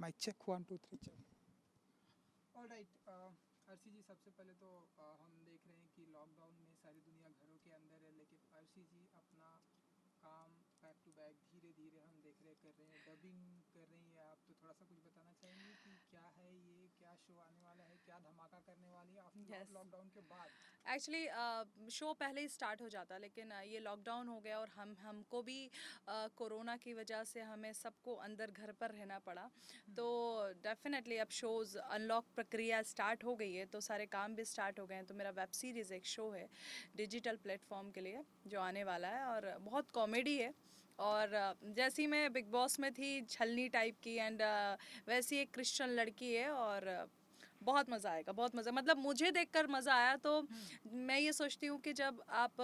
Mic check 1 2 3 check. Alright Arshi ji, सबसे पहले तो हम देख रहे हैं कि लॉकडाउन में सारी दुनिया घरों के अंदर है, लेकिन अर्शी जी अपना काम बैक टू बैक धीरे धीरे हम देख रहे कर रहे हैं, डबिंग कर रही हैं आप, तो थोड़ा सा कुछ बताना चाहेंगे कि क्या है ये, क्या शो आने वाला है, क्या धमाका करने वाली है यस, लॉकडाउन के बाद? एक्चुअली शो पहले ही स्टार्ट हो जाता, लेकिन ये लॉकडाउन हो गया और हमको भी कोरोना की वजह से हमें सबको अंदर घर पर रहना पड़ा। तो डेफिनेटली अब शोज़ अनलॉक प्रक्रिया स्टार्ट हो गई है, तो सारे काम भी स्टार्ट हो गए हैं। तो मेरा वेब सीरीज़ एक शो है डिजिटल प्लेटफॉर्म के लिए जो आने वाला है, और बहुत कॉमेडी है। और जैसी मैं बिग बॉस में थी छलनी टाइप की, एंड वैसी एक क्रिश्चियन लड़की है, और बहुत मज़ा आएगा, बहुत मज़ा, मतलब मुझे देखकर मज़ा आया। तो मैं ये सोचती हूँ कि जब आप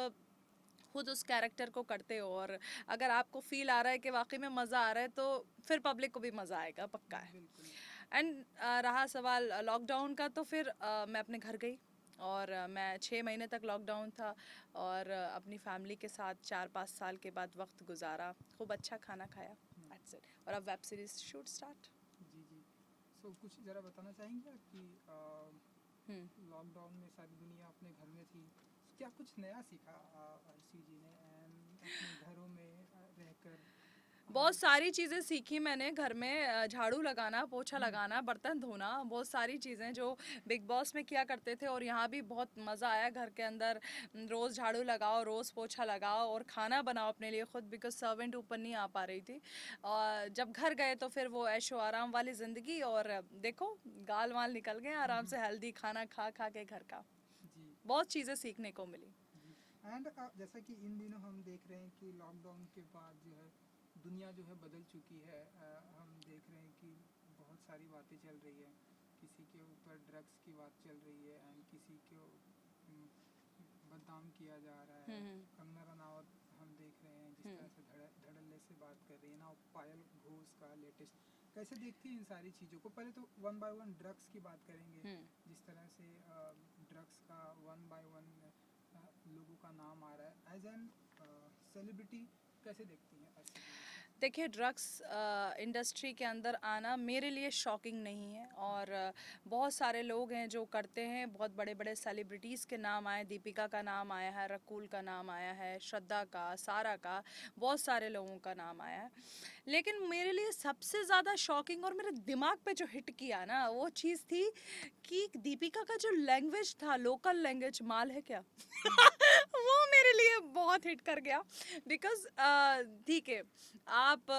खुद उस कैरेक्टर को करते हो और अगर आपको फील आ रहा है कि वाकई में मज़ा आ रहा है, तो फिर पब्लिक को भी मज़ा आएगा, पक्का है। बिल्कुल। एंड रहा सवाल लॉकडाउन का, तो फिर मैं अपने घर गई, और मैं 6 महीने तक लॉकडाउन था, और अपनी फैमिली के साथ 4-5 साल के बाद वक्त गुजारा, खूब अच्छा खाना खाया, दैट्स इट। और अब वेब सीरीज शूट स्टार्ट। जी जी। सो कुछ ज़रा बताना चाहेंगे आप कि हम्म। लॉकडाउन में सारी दुनिया अपने घर में थी, क्या कुछ नया सीखा अर्शी जी ने एंड अपने घरों में रहकर बहुत सारी चीज़ें सीखी मैंने घर में, झाड़ू लगाना, पोछा लगाना, बर्तन धोना, बहुत सारी चीज़ें जो बिग बॉस में किया करते थे, और यहाँ भी बहुत मज़ा आया घर के अंदर। रोज़ झाड़ू लगाओ, रोज़ पोछा लगाओ, और खाना बनाओ अपने लिए खुद, बिकॉज सर्वेंट ऊपर नहीं आ पा रही थी। और जब घर गए तो फिर वो ऐशो आराम वाली ज़िंदगी, और देखो गाल वाल निकल गए आराम से, हेल्दी खाना खा खा के घर का। जी बहुत चीज़ें सीखने को मिली। जी। एंड जैसा कि इन दिनों हम देख रहे हैं कि लॉकडाउन के बाद जो है दुनिया जो है बदल चुकी है। हम देख रहे हैं कि बहुत सारी बातें चल रही है, किसी के ऊपर ड्रग्स की बात चल रही है एंड किसी को बदनाम किया जा रहा है। हम्म। कंगना रनावत हम देख रहे हैं जिस तरह से धड़ल्ले से बात कर रही है ना, पायल घोष का लेटेस्ट, कैसे देखती हैं इन सारी चीज़ों को? पहले तो वन बाय वन ड्रग्स की बात करेंगे, हम्म। जिस तरह से ड्रग्स का वन बाय वन लोगों का नाम आ रहा है एज एन सेलिब्रिटी, कैसे देखती हैं अर्शी जी इसे? देखिए, ड्रग्स इंडस्ट्री के अंदर आना मेरे लिए शॉकिंग नहीं है, और बहुत सारे लोग हैं जो करते हैं, बहुत बड़े बड़े सेलिब्रिटीज़ के नाम आए, दीपिका का नाम आया है, रकुल का नाम आया है, श्रद्धा का, सारा का, बहुत सारे लोगों का नाम आया है। लेकिन मेरे लिए सबसे ज़्यादा शॉकिंग और मेरे दिमाग पे जो हिट किया ना, वो चीज़ थी कि दीपिका का जो लैंग्वेज था, लोकल लैंग्वेज, माल है क्या वो मेरे लिए बहुत हिट कर गया। बिकॉज ठीक है, आप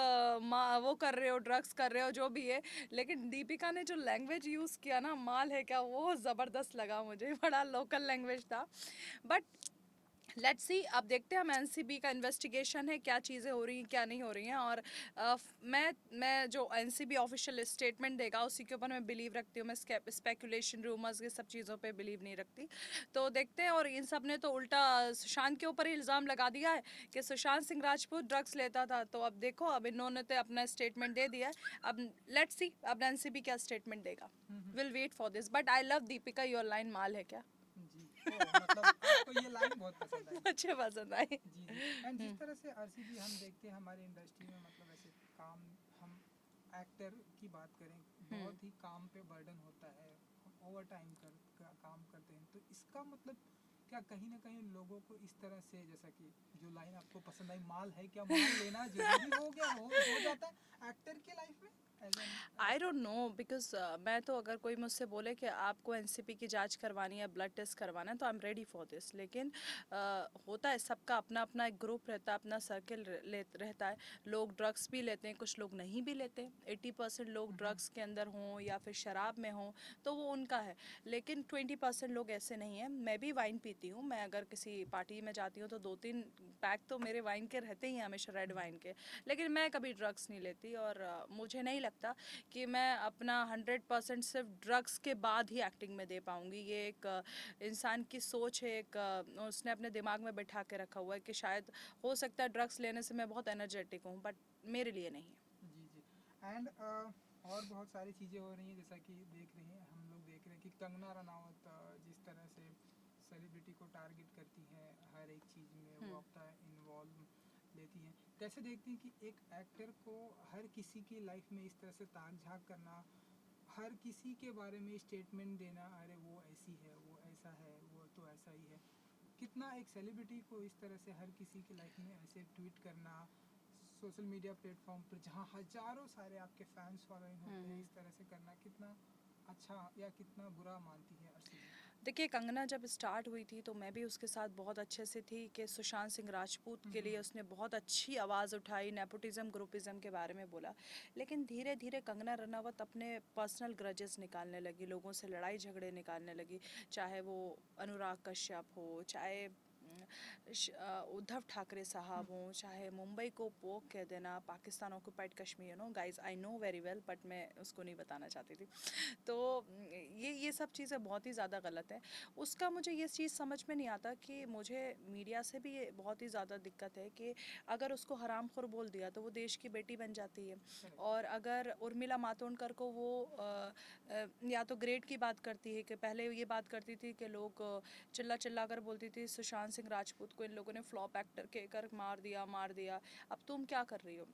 वो कर रहे हो, ड्रग्स कर रहे हो, जो भी है, लेकिन दीपिका ने जो लैंग्वेज यूज़ किया ना, माल है क्या, वो ज़बरदस्त लगा मुझे, बड़ा लोकल लैंग्वेज था। बट लेट्स सी, अब देखते हैं, हम एनसीबी का इन्वेस्टिगेशन है, क्या चीज़ें हो रही हैं क्या नहीं हो रही हैं, और मैं जो एनसीबी ऑफिशियल स्टेटमेंट देगा उसी के ऊपर मैं बिलीव रखती हूँ। मैं स्पेकुलेशन, रूमर्स, ये सब चीज़ों पे बिलीव नहीं रखती। तो देखते हैं। और इन सब ने तो उल्टा सुशांत के ऊपर ही इल्ज़ाम लगा दिया है कि सुशांत सिंह राजपूत ड्रग्स लेता था। तो अब देखो, अब इन्होंने तो अपना स्टेटमेंट दे दिया है, अब लेट्स सी अब एनसीबी क्या स्टेटमेंट देगा। Will wait for this, but I love Deepika, your line माल है क्या जी। ओ मतलब आपको ये लाइन बहुत पसंद आई? मुझे पसंद आई। जी जी। एंड जिस तरह से अर्शी जी हम देखते हैं हमारी इंडस्ट्री में, मतलब ऐसे काम, हम एक्टर की बात करें, हम्म। बहुत ही काम पे बर्डन होता है, हम ओवर टाइम काम करते हैं, तो इसका मतलब क्या कहीं ना कहीं लोगों को इस तरह से, जैसा कि जो लाइन आपको पसंद आई, माल है क्या, माल लेना जरूरी हो गया, हो जाता है एक्टर की लाइफ में as an I actor? Don't know, because मैं तो, अगर कोई मुझसे बोले कि आपको एनसीपी की जांच करवानी है, ब्लड टेस्ट करवाना है, तो I am ready for this. लेकिन होता है, सबका अपना अपना एक ग्रुप रहता है, अपना सर्किल रहता है। लोग ड्रग्स भी लेते हैं, कुछ लोग नहीं भी लेते। 80% लोग ड्रग्स के अंदर हों या फिर शराब में हों, तो वो उनका है। लेकिन 20% लोग ऐसे नहीं हैं। मैं भी वाइन पीती हूँ, मैं अगर किसी पार्टी में जाती हूँ तो 2-3 पैक तो मेरे वाइन के रहते ही हैं हमेशा, रेड वाइन के। लेकिन मैं कभी ड्रग्स नहीं लेती, और मुझे नहीं लगता कि मैं अपना 100% सिर्फ ड्रग्स के बाद ही एक्टिंग में दे पाऊँगी। ये एक इंसान की सोच है, एक उसने अपने दिमाग में बैठा के रखा हुआ है कि शायद हो सकता है ड्रग्स लेने से मैं बहुत एनर्जेटिक हूँ, बट मेरे लिए नहीं है। जी जी। एंड और बहुत सारी चीज़ें हो रही हैं, जैसा कि देख रही हैं, हम लोग देख रहे हैं कि कंगना रनावत जिस तरह से सेलिब्रिटी को टारगेट करती हैं हर एक चीज़ में, वो हम्म। अपना इन्वॉल्व लेती हैं, कैसे देखती हैं कि एक एक्टर को हर किसी की लाइफ में इस तरह से ताक झांक करना, हर किसी के बारे में स्टेटमेंट देना, अरे वो ऐसी है, वो ऐसा है, वो तो ऐसा ही है। कितना एक सेलिब्रिटी को इस तरह से हर किसी की लाइफ में ऐसे ट्वीट करना, सोशल मीडिया प्लेटफॉर्म पर जहाँ हजारों सारे आपके फैंस फॉलोइंग होते हैं, इस तरह से करना कितना अच्छा या कितना बुरा मानती है अर्शी जी? देखिए, कंगना जब स्टार्ट हुई थी तो मैं भी उसके साथ बहुत अच्छे से थी कि सुशांत सिंह राजपूत के लिए उसने बहुत अच्छी आवाज़ उठाई, नेपोटिज्म ग्रुपिज्म के बारे में बोला। लेकिन धीरे धीरे कंगना रनावत अपने पर्सनल ग्रजेस निकालने लगी, लोगों से लड़ाई झगड़े निकालने लगी, चाहे वो अनुराग कश्यप हो, चाहे उद्धव ठाकरे साहब हों, चाहे मुंबई को पोक कह देना, Pakistan occupied Kashmir, guys I know very well, but मैं उसको नहीं बताना चाहती थी। तो ये सब चीज़ें बहुत ही ज़्यादा गलत है। उसका मुझे ये चीज़ समझ में नहीं आता कि मुझे मीडिया से भी ये बहुत ही ज़्यादा दिक्कत है कि अगर उसको हरामखोर बोल दिया तो वो देश की बेटी बन जाती है, और अगर उर्मिला मातोंडकर को वो या तो ग्रेड की बात करती है कि पहले ये बात करती थी कि लोग चिल्ला चिल्ला कर बोलती थी सुशांत सिंह राजपूत को इन लोगों ने फ्लॉप एक्टर कहकर मार दिया। अब तुम क्या कर रही हो?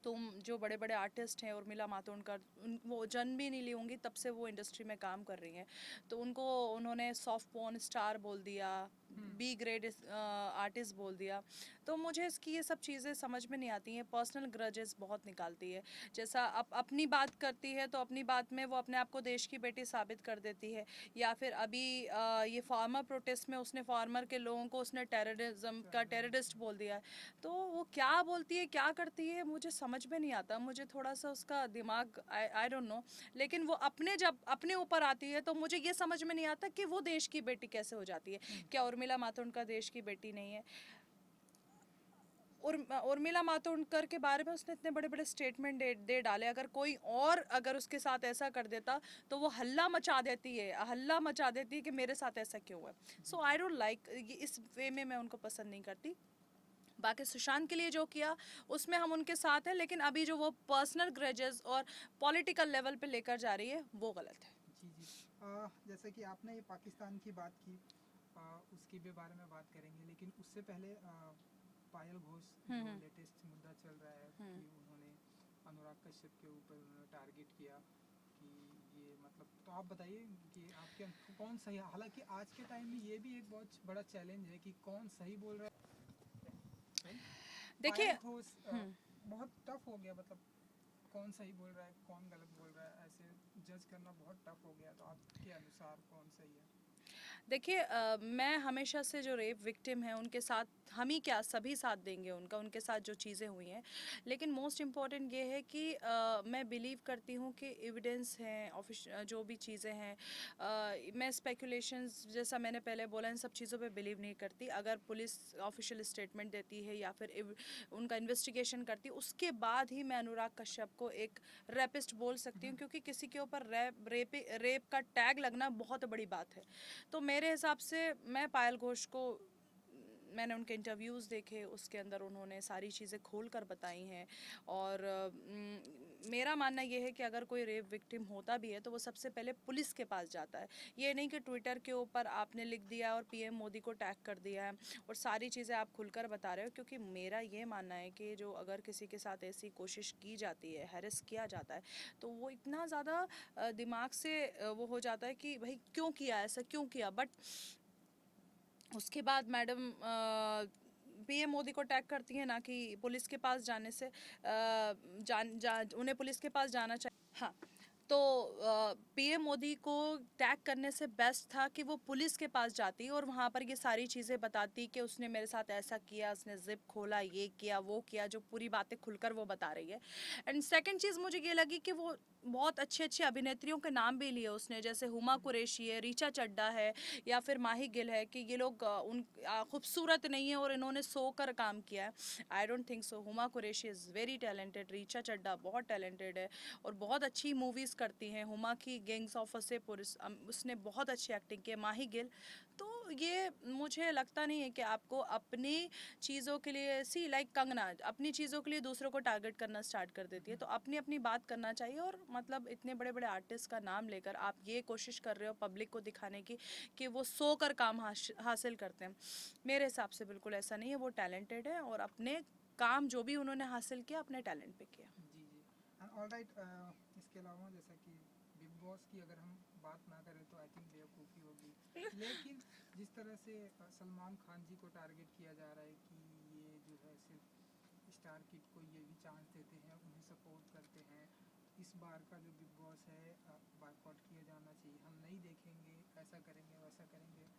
तुम जो बड़े बड़े आर्टिस्ट हैं, उर्मिला मातोंडकर, वो जन्म भी नहीं ली होंगी तब से वो इंडस्ट्री में काम कर रही हैं, तो उनको उन्होंने सॉफ्ट पोर्न स्टार बोल दिया, बी ग्रेड आर्टिस्ट बोल दिया। तो मुझे इसकी ये सब चीज़ें समझ में नहीं आती हैं, पर्सनल ग्रजेस बहुत निकालती है। जैसा अपनी बात करती है तो अपनी बात में वो अपने आप को देश की बेटी साबित कर देती है, या फिर अभी ये फार्मर प्रोटेस्ट में उसने फार्मर के लोगों को उसने टेररिज्म का टेररिस्ट बोल दिया है। तो वो क्या बोलती है, क्या करती है, मुझे समझ में नहीं आता, मुझे थोड़ा सा उसका दिमाग आई डोंट नो। लेकिन वो जब अपने ऊपर आती है तो मुझे ये समझ में नहीं आता कि वो देश की बेटी कैसे हो जाती है। क्या उर्मिला मातोंडकर देश की बेटी नहीं है? उर्मिला मातोंडकर के बारे में उसने इतने बड़े बड़े स्टेटमेंट दे डाले, अगर कोई और अगर उसके साथ ऐसा कर देता तो वो हल्ला मचा देती है कि मेरे साथ ऐसा क्यों हुआ। सो आई डोंट लाइक, इस वे में मैं उनको पसंद नहीं करती। बाकी सुशांत के लिए जो किया उसमें हम उनके साथ हैं, लेकिन अभी जो वो पर्सनल ग्रजेस और पॉलिटिकल लेवल पे लेकर जा रही है वो गलत है। जी जी। जैसे कि आपने ये पाकिस्तान की बात की, उसकी भी बारे में बात करेंगे, लेकिन उससे पहले पायल घोष जो लेटेस्ट मुद्दा चल रहा है कि उन्होंने अनुराग कश्यप के ऊपर उन्होंने टारगेट किया कि ये मतलब, तो आप बताइए कि आपके कौन सही, हालांकि आज के टाइम में ये भी एक बहुत बड़ा चैलेंज है कि कौन सही बोल रहा है। देखिए, पायल घोष बहुत टफ हो गया, मतलब कौन सही बोल रहा है कौन गलत बोल रहा है ऐसे जज करना बहुत टफ हो गया, तो आपके अनुसार कौन सही है? देखिए, मैं हमेशा से जो रेप विक्टिम हैं उनके साथ, हम ही क्या सभी साथ देंगे उनका, उनके साथ जो चीज़ें हुई हैं। लेकिन मोस्ट इम्पॉर्टेंट ये है कि मैं बिलीव करती हूँ कि एविडेंस हैं, जो भी चीज़ें हैं, मैं स्पेकुलेशंस जैसा मैंने पहले बोला इन सब चीज़ों पे बिलीव नहीं करती। अगर पुलिस ऑफिशियल स्टेटमेंट देती है या फिर उनका इन्वेस्टिगेशन करती है, उसके बाद ही मैं अनुराग कश्यप को एक रेपिस्ट बोल सकती हूँ, क्योंकि किसी के ऊपर रेप का टैग लगना बहुत बड़ी बात है। तो मेरे हिसाब से मैं पायल घोष को, मैंने उनके इंटरव्यूज़ देखे, उसके अंदर उन्होंने सारी चीज़ें खोल कर बताई हैं। और मेरा मानना ये है कि अगर कोई रेप विक्टिम होता भी है तो वो सबसे पहले पुलिस के पास जाता है। ये नहीं कि ट्विटर के ऊपर आपने लिख दिया और पीएम मोदी को टैग कर दिया है और सारी चीज़ें आप खुलकर बता रहे हो। क्योंकि मेरा ये मानना है कि जो अगर किसी के साथ ऐसी कोशिश की जाती है, हैरेस किया जाता है, तो वो इतना ज़्यादा दिमाग से वो हो जाता है कि भाई क्यों किया, ऐसा क्यों किया। बट उसके बाद मैडम पीएम मोदी को टैग करती है, ना कि पुलिस के पास जाने से उन्हें पुलिस के पास जाना चाहिए। हाँ, तो पीएम मोदी को टैग करने से बेस्ट था कि वो पुलिस के पास जाती और वहाँ पर ये सारी चीज़ें बताती कि उसने मेरे साथ ऐसा किया, उसने जिप खोला, ये किया, वो किया, जो पूरी बातें खुलकर वो बता रही है। एंड सेकंड चीज़ मुझे ये लगी कि वो बहुत अच्छे अच्छे अभिनेत्रियों के नाम भी लिए उसने, जैसे हुमा कुरैशी है, रीचा चड्ढा है, या फिर माही गिल है, कि ये लोग खूबसूरत नहीं है और इन्होंने सोकर काम किया है। I don't think so. Huma Qureshi is very talented, Richa Chadha बहुत टैलेंटेड है और बहुत अच्छी मूवीज़ करती हैं। हुमा की गैंग्स ऑफ वासेपुर उसने बहुत अच्छी एक्टिंग की है। माही गिल, तो ये मुझे लगता नहीं है कि आपको अपनी चीज़ों के लिए, सी लाइक कंगना अपनी चीज़ों के लिए दूसरों को टारगेट करना स्टार्ट कर देती है। तो अपनी अपनी बात करना चाहिए। और मतलब इतने बड़े बड़े आर्टिस्ट का नाम लेकर आप ये कोशिश कर रहे हो पब्लिक को दिखाने की कि वो सो कर काम हासिल करते हैं, मेरे हिसाब से बिल्कुल ऐसा नहीं है। वो टैलेंटेड है और अपने काम जो भी उन्होंने हासिल किया अपने टैलेंट पे किया। जी जी। ऑल राइट, इसके अलावा जैसा कि बिग बॉस की अगर हम बात ना करें तो आई थिंक बेवकूफ़ी होगी, लेकिन जिस तरह से सलमान खान जी को टारगेट किया जा रहा है कि ये जो है सिर्फ स्टार किड को ये भी चांस देते हैं, उन्हें सपोर्ट करते हैं, इस बार का जो बिग बॉस है बायकॉट किया जाना चाहिए, हम नहीं देखेंगे, ऐसा करेंगे वैसा करेंगे।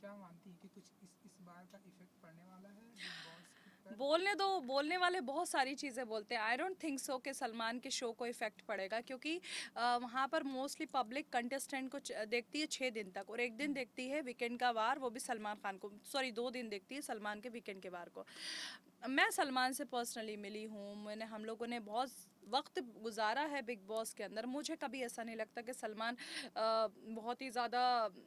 क्या मानती हैं कि कुछ इस बार का इफेक्ट पड़ने वाला है बिग बॉस पर? बोलने दो, बोलने वाले बहुत सारी चीज़ें बोलते हैं। आई डोंट थिंक सो कि सलमान के शो को इफेक्ट पड़ेगा, क्योंकि वहाँ पर मोस्टली पब्लिक कंटेस्टेंट को देखती है 6 दिन तक, और एक दिन देखती है वीकेंड का वार, वो भी सलमान खान को, सॉरी 2 दिन देखती है सलमान के वीकेंड के वार को। मैं सलमान से पर्सनली मिली हूँ, हम लोगों ने बहुत वक्त गुजारा है बिग बॉस के अंदर। मुझे कभी ऐसा नहीं लगता कि सलमान बहुत ही ज़्यादा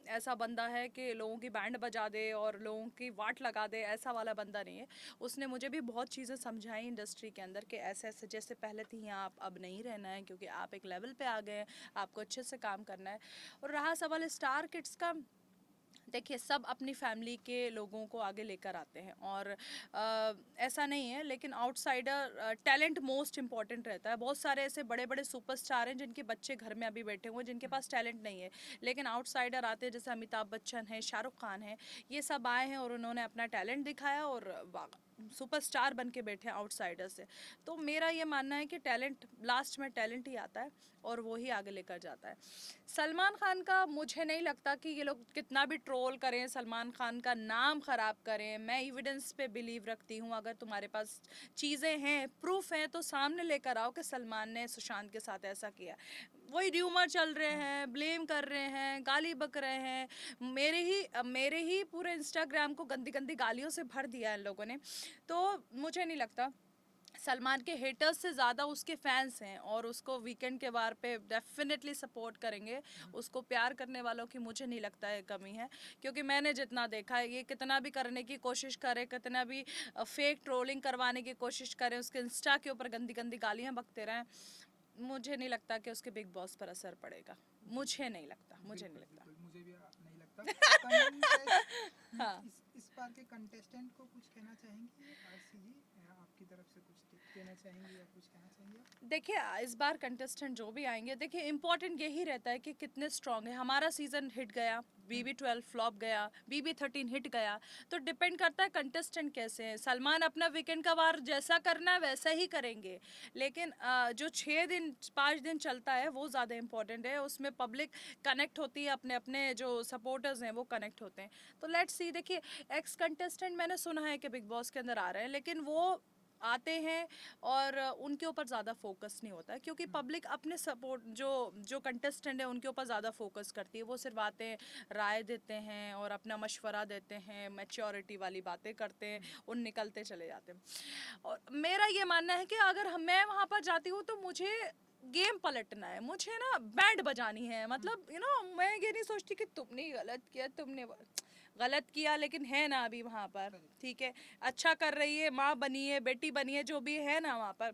ऐसा बंदा है कि लोगों की बैंड बजा दे और लोगों की वाट लगा दे, ऐसा वाला बंदा नहीं है। उसने मुझे भी बहुत चीज़ें समझाई इंडस्ट्री के अंदर कि ऐसे ऐसे जैसे पहले थी आप अब नहीं रहना है, क्योंकि आप एक लेवल पे आ गए हैं, आपको अच्छे से काम करना है। और रहा सवाल स्टार किड्स का, देखिए सब अपनी फैमिली के लोगों को आगे लेकर आते हैं, और ऐसा नहीं है, लेकिन आउटसाइडर टैलेंट मोस्ट इंपॉर्टेंट रहता है। बहुत सारे ऐसे बड़े बड़े सुपरस्टार हैं जिनके बच्चे घर में अभी बैठे हुए हैं, जिनके पास टैलेंट नहीं है, लेकिन आउटसाइडर आते हैं, जैसे अमिताभ बच्चन है, शाहरुख खान है, ये सब आए हैं और उन्होंने अपना टैलेंट दिखाया और सुपरस्टार बन के बैठे आउटसाइडर से। तो मेरा ये मानना है कि टैलेंट, लास्ट में टैलेंट ही आता है और वो ही आगे लेकर जाता है। सलमान खान का मुझे नहीं लगता कि ये लोग कितना भी ट्रोल करें, सलमान खान का नाम ख़राब करें। मैं एविडेंस पे बिलीव रखती हूँ। अगर तुम्हारे पास चीज़ें हैं, प्रूफ हैं, तो सामने लेकर आओ कि सलमान ने सुशांत के साथ ऐसा किया। वही र्यूमर चल रहे हैं, ब्लेम कर रहे हैं, गाली बक रहे हैं। मेरे ही पूरे इंस्टाग्राम को गंदी गंदी गालियों से भर दिया है इन लोगों ने। तो मुझे नहीं लगता, सलमान के हेटर्स से ज़्यादा उसके फैंस हैं और उसको वीकेंड के बार पे डेफिनेटली सपोर्ट करेंगे। उसको प्यार करने वालों की मुझे नहीं लगता है कमी है, क्योंकि मैंने जितना देखा है, ये कितना भी करने की कोशिश करे, कितना भी फेक ट्रोलिंग करवाने की कोशिश करें, उसके इंस्टा के ऊपर गंदी गंदी गालियाँ बकते रहें, मुझे नहीं लगता कि उसके बिग बॉस पर असर पड़ेगा। मुझे नहीं लगता, मुझे नहीं लगता। बिल्कुल, मुझे भी नहीं लगता। हाँ, इस बार के कंटेस्टेंट को कुछ कहना चाहेंगी आरसी जी, आपकी तरफ से कुछ टिप देना चाहेंगी या कुछ कहना चाहेंगे आप? देखिए इस बार कंटेस्टेंट जो भी आएंगे, देखिए इम्पोर्टेंट यही रहता है कि कितने स्ट्रांग है। हमारा सीजन हिट गया, BB12 फ्लॉप गया, BB13 हिट गया, तो डिपेंड करता है कंटेस्टेंट कैसे हैं। सलमान अपना वीकेंड का वार जैसा करना है वैसा ही करेंगे, लेकिन जो 6 दिन 5 दिन चलता है वो ज़्यादा इंपॉर्टेंट है। उसमें पब्लिक कनेक्ट होती है, अपने अपने जो सपोर्टर्स हैं वो कनेक्ट होते हैं। तो लेट्स सी, देखिए एक्स कंटेस्टेंट मैंने सुना है कि बिग बॉस के अंदर आ रहे हैं, लेकिन वो आते हैं और उनके ऊपर ज़्यादा फोकस नहीं होता है, क्योंकि पब्लिक अपने सपोर्ट जो जो कंटेस्टेंट है उनके ऊपर ज़्यादा फोकस करती है। वो सिर्फ आते हैं, राय देते हैं और अपना मशवरा देते हैं, मैच्योरिटी वाली बातें करते हैं, उन निकलते चले जाते हैं। और मेरा ये मानना है कि अगर मैं वहाँ पर जाती हूँ तो मुझे गेम पलटना है, मुझे ना बैंड बजानी है। मतलब मैं ये नहीं सोचती कि तुमने गलत किया, तुमने गलत किया, लेकिन है ना अभी वहाँ पर, ठीक है, अच्छा कर रही है, माँ बनी है, बेटी बनी है, जो भी है ना वहाँ पर,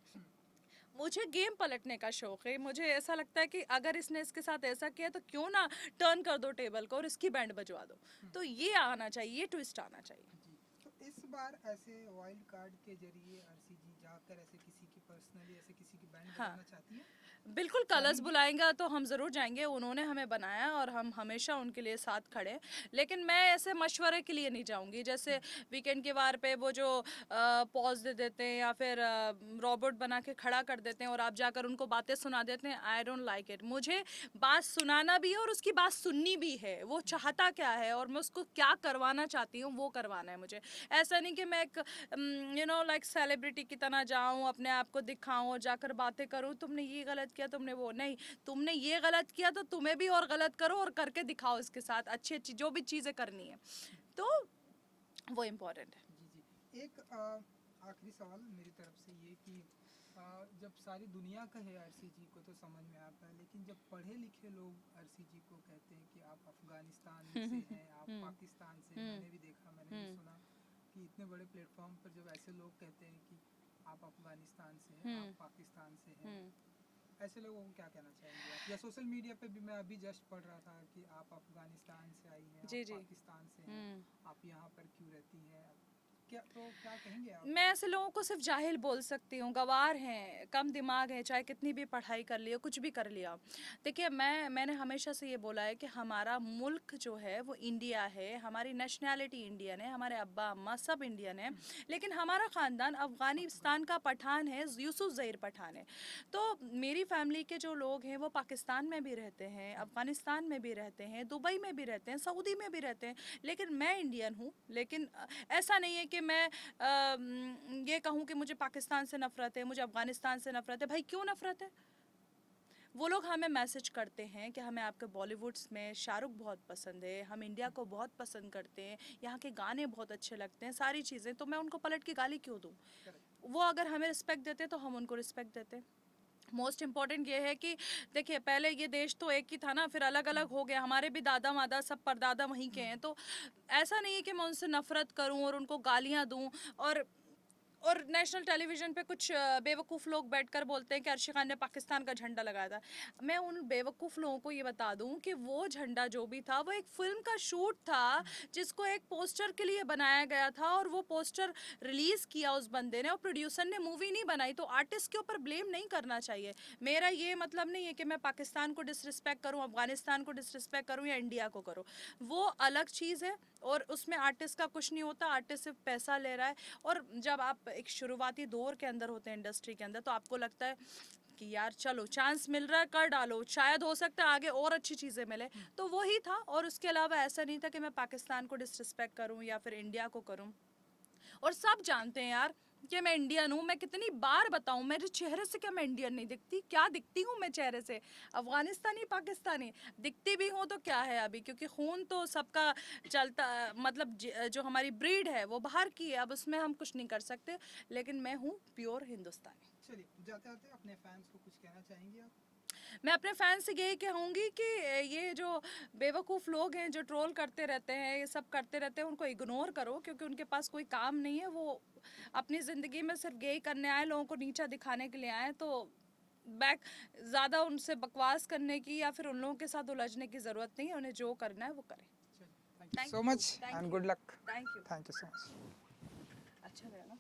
मुझे गेम पलटने का शौक है। मुझे ऐसा लगता है कि अगर इसने इसके साथ ऐसा किया तो क्यों ना टर्न कर दो टेबल को और इसकी बैंड बजवा दो। तो ये आना चाहिए, ये ट्विस्ट आना चाहिए। जी, तो इस बार ऐसे वाइल्ड कार्ड के जरिए आरसी जी जाकर ऐसे किसी की पर्सनली ऐसे किसी की बैंड हाँ, बजाना चाहती हैं? बिल्कुल, कलर्स बुलाएंगा तो हम ज़रूर जाएंगे। उन्होंने हमें बनाया और हम हमेशा उनके लिए साथ खड़े हैं। लेकिन मैं ऐसे मशवरे के लिए नहीं जाऊंगी, जैसे वीकेंड के वार पे वो जो पॉज दे देते हैं या फिर रोबोट बना के खड़ा कर देते हैं और आप जाकर उनको बातें सुना देते हैं। I don't like it. मुझे बात सुनाना भी है और उसकी बात सुननी भी है, वो चाहता क्या है और मैं उसको क्या करवाना चाहती हूँ वो करवाना है मुझे। ऐसा नहीं कि मैं एक लाइक सेलिब्रिटी की तरह जाऊँ, अपने आप को दिखाऊँ और जाकर बातें करूँ, तुमने ये गलत किया, तुमने वो नहीं, तुमने ये गलत किया तो तुम्हें भी और गलत करो और करके दिखाओ इसके साथ अच्छी अच्छी जो भी चीज़ें करनी है, तो वो इम्पोर्टेंट है। जी जी। एक आखिरी सवाल मेरी तरफ से ये कि जब सारी दुनिया कहे आरसी जी को तो समझ में आता है, लेकिन जब पढ़े लिखे लोग आरसी जी को कहते हैं कि आप अफगानिस्तान से हैं, आप पाकिस्तान से, मैंने भी देखा, मैंने भी सुना कि इतने बड़े प्लेटफॉर्म पर जब ऐसे लोग कहते हैं कि आप अफगानिस्तान से हैं, आप पाकिस्तान से हैं, ऐसे लोगों को क्या कहना चाहेंगे आप? या सोशल मीडिया पे भी मैं अभी जस्ट पढ़ रहा था कि आप अफगानिस्तान से आई हैं, जी आप जी। पाकिस्तान से हैं, आप यहाँ पर क्यों रहती हैं? क्या कहेंगे आप? मैं ऐसे लोगों को सिर्फ जाहिल बोल सकती हूँ, गवार हैं, कम दिमाग है, चाहे कितनी भी पढ़ाई कर लिया, कुछ भी कर लिया। देखिए, मैंने हमेशा से ये बोला है कि हमारा मुल्क जो है वो इंडिया है, हमारी नेशनैलिटी इंडियन है, हमारे अब्बा अम्मा सब इंडियन है, लेकिन हमारा ख़ानदान अफ़गानिस्तान का पठान है, यूसुफ ज़हीर पठान है। तो मेरी फैमिली के जो लोग हैं वो पाकिस्तान में भी रहते हैं, अफ़गानिस्तान में भी रहते हैं, दुबई में भी रहते हैं, सऊदी में भी रहते हैं, लेकिन मैं इंडियन हूँ। लेकिन ऐसा नहीं है कि मैं ये कहूँ कि मुझे पाकिस्तान से नफरत है, मुझे अफगानिस्तान से नफरत है। भाई क्यों नफरत है? वो लोग हमें मैसेज करते हैं कि हमें आपके बॉलीवुड्स में शाहरुख बहुत पसंद है, हम इंडिया को बहुत पसंद करते हैं, यहाँ के गाने बहुत अच्छे लगते हैं, सारी चीज़ें, तो मैं उनको पलट के गाली क्यों दूँ? वो अगर हमें रिस्पेक्ट देते तो हम उनको रिस्पेक्ट देते। मोस्ट इम्पॉर्टेंट ये है कि देखिए, पहले ये देश तो एक ही था ना, फिर अलग अलग हो गया, हमारे भी दादा मादा सब परदादा वहीं के हैं, तो ऐसा नहीं है कि मैं उनसे नफरत करूं और उनको गालियां दूं। और नेशनल टेलीविज़न पे कुछ बेवकूफ़ लोग बैठकर बोलते हैं कि अर्शी खान ने पाकिस्तान का झंडा लगाया था। मैं उन बेवकूफ़ लोगों को ये बता दूं कि वो झंडा जो भी था वो एक फ़िल्म का शूट था, जिसको एक पोस्टर के लिए बनाया गया था, और वो पोस्टर रिलीज़ किया उस बंदे ने, और प्रोड्यूसर ने मूवी नहीं बनाई। तो आर्टिस्ट के ऊपर ब्लेम नहीं करना चाहिए। मेरा ये मतलब नहीं है कि मैं पाकिस्तान को डिसरिस्पेक्ट करूँ, अफगानिस्तान को डिसरिस्पेक्ट करूँ या इंडिया को करूँ, वो अलग चीज़ है, और उसमें आर्टिस्ट का कुछ नहीं होता। आर्टिस्ट सिर्फ पैसा ले रहा है, और जब आप एक शुरुआती दौर के अंदर होते हैं इंडस्ट्री के अंदर, तो आपको लगता है कि यार चलो चांस मिल रहा है कर डालो, शायद हो सकता है आगे और अच्छी चीज़ें मिले। तो वो ही था, और उसके अलावा ऐसा नहीं था कि मैं पाकिस्तान को डिसरिस्पेक्ट करूं या फिर इंडिया को करूं। और सब जानते हैं यार कि मैं इंडियन हूँ। मैं कितनी बार बताऊँ, मेरे चेहरे से क्या मैं इंडियन नहीं दिखती? क्या दिखती हूँ मैं चेहरे से? अफगानिस्तानी पाकिस्तानी दिखती भी हूँ तो क्या है अभी, क्योंकि खून तो सबका चलता, मतलब जो हमारी ब्रीड है वो बाहर की है, अब उसमें हम कुछ नहीं कर सकते, लेकिन मैं हूँ प्योर हिंदुस्तानी। चलिए, जाते जाते अपने फैंस को कुछ कहना चाहेंगे आप? मैं अपने फैंस से यही कहूँगी कि ये जो बेवकूफ़ लोग हैं जो ट्रोल करते रहते हैं, ये सब करते रहते हैं, उनको इग्नोर करो, क्योंकि उनके पास कोई काम नहीं है। वो अपनी ज़िंदगी में सिर्फ यही करने आए, लोगों को नीचा दिखाने के लिए आए। तो बैक ज़्यादा उनसे बकवास करने की या फिर उन लोगों के साथ उलझने की ज़रूरत नहीं है। उन्हें जो करना है वो करें। Thank you so much Thank and you. Good luck. Thank you. Thank you so much. अच्छा लगा ना?